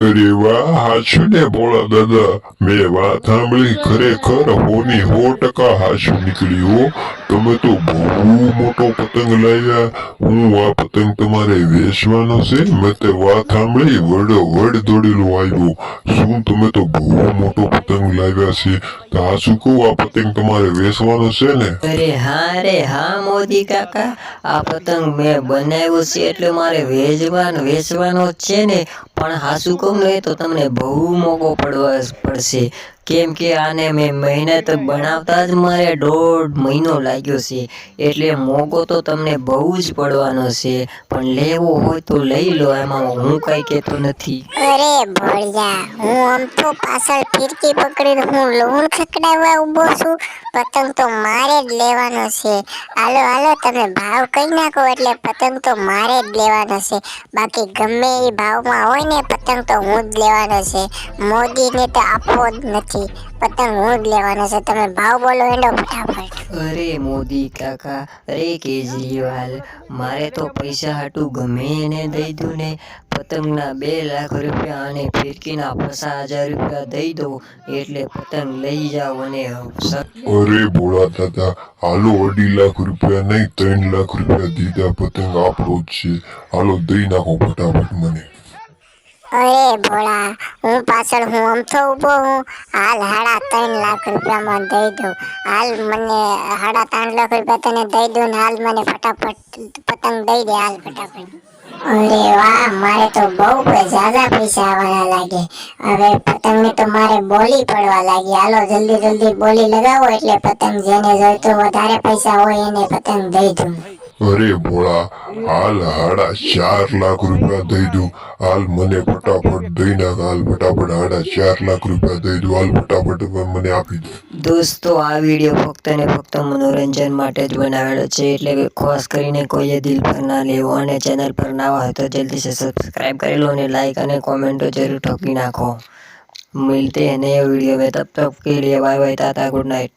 અરે વાહ, હાચું ને ભોળા દાદા. મેં વાત સાંભળી, ખરેખર હોની 100% હાચું નીકળ્યું હો. તમે તો બહુ મોટો પતંગ લાવ્યા. હું આ પતંગ તમારે વેચવાનો છે? મેં તે વાત સાંભળી, વડ દોડેલો આવ્યો. શું તમે તો બહુ મોટો પતંગ લાવ્યા છે? તો હાચું કહું, આ પતંગ તમારે વેચવાનો છે ને? અરે હા મોદી કાકા, આ પતંગ મેં બનાવ્યો છે એટલે મારે વેચવાનો જ છે ને. પણ હાસુ કહું ને તો તમને બહુ મોંઘો પડશે. કેમ કે આને મેં મહેનત બનાવતા જ મારે 1.5 મહિનો લાગ્યો છે. એટલે મોંઘો તો તમને બહુ જ પડવાનો છે. પણ લેવો હોય તો લઈ લો, એમાં હું કઈ કહેતો નથી. અરે ભોળિયા, હું આમ તો પાછળ ફિરકી પકડીને હું લોન ખકડાવવા ઊભો છું. પતંગ તો મારે જ લેવાનો છે. હાલો તમે ભાવ કહી નાખો એટલે પતંગ તો મારે જ લેવાનો છે. બાકી ગમે એ ભાવમાં હોય ને, પતંગ તો હું જ લેવાનો છે. મોદીને તો આપવો જ નથી. પતંગ હું જ લેવાનો છે. તમે ભાવ બોલો એનો ફટાફટ. અરે મોદી કાકા, અરે કેજરીવાલ, મારે તો પૈસા હાટું ગમે એને દઈ દઉં ને. પતંગના 2 લાખ રૂપિયા અને ફિરકીના 50,000 રૂપિયા દઈ દો એટલે પતંગ લઈ જાઓ. અને અરે ભોળા દાદા, હાલો 2.5 લાખ રૂપિયા નહીં, 3 લાખ રૂપિયા દીધા. પતંગ આપણો જ છે. હાલો દઈ નાખો ફટાફટ મને. અરે ભોળા, હું પાછળ હું અમથો ઊભો હું. હાલ 3.5 લાખ રૂપિયામાં દઈ દઉં. હાલ મને 3.5 લાખ રૂપિયા તને દઈ દઉં ને હાલ મને ફટાફટ પતંગ દઈ દે હાલ ફટાફટ. અરે વાહ, મારે તો બહુ ઝાઝા પૈસા આવવાના લાગે. હવે પતંગની તો મારે બોલી પડવા લાગી. હાલો જલ્દી બોલી લગાવો એટલે પતંગ જેને જોઈતો વધારે પૈસા હોય એને પતંગ દઈ દઉં. અરે ભોળા, હાલ 4.5 લાખ રૂપિયા દઈ દઉં. હાલ મને ફટાફટ દઈ નાખ. હાલ ફટાફટ 4.5 લાખ રૂપિયા દઈ દઉં. હાલ ફટાફટ મને આપી દો. દોસ્તો, આ વિડીયો ફક્ત ને ફક્ત મનોરંજન માટે જ બનાવેલો છે. એટલે કે ખાસ કરીને કોઈએ દિલ પર ના લેવો. અને ચેનલ પર ના હોય તો જલ્દી से सब्सक्राइब कर लो ने लाइक અને कमेंट जरूर ठोकी नाखो. मिलते हैं नए वीडियो में, तब तक के लिए bye bye, tata, good night.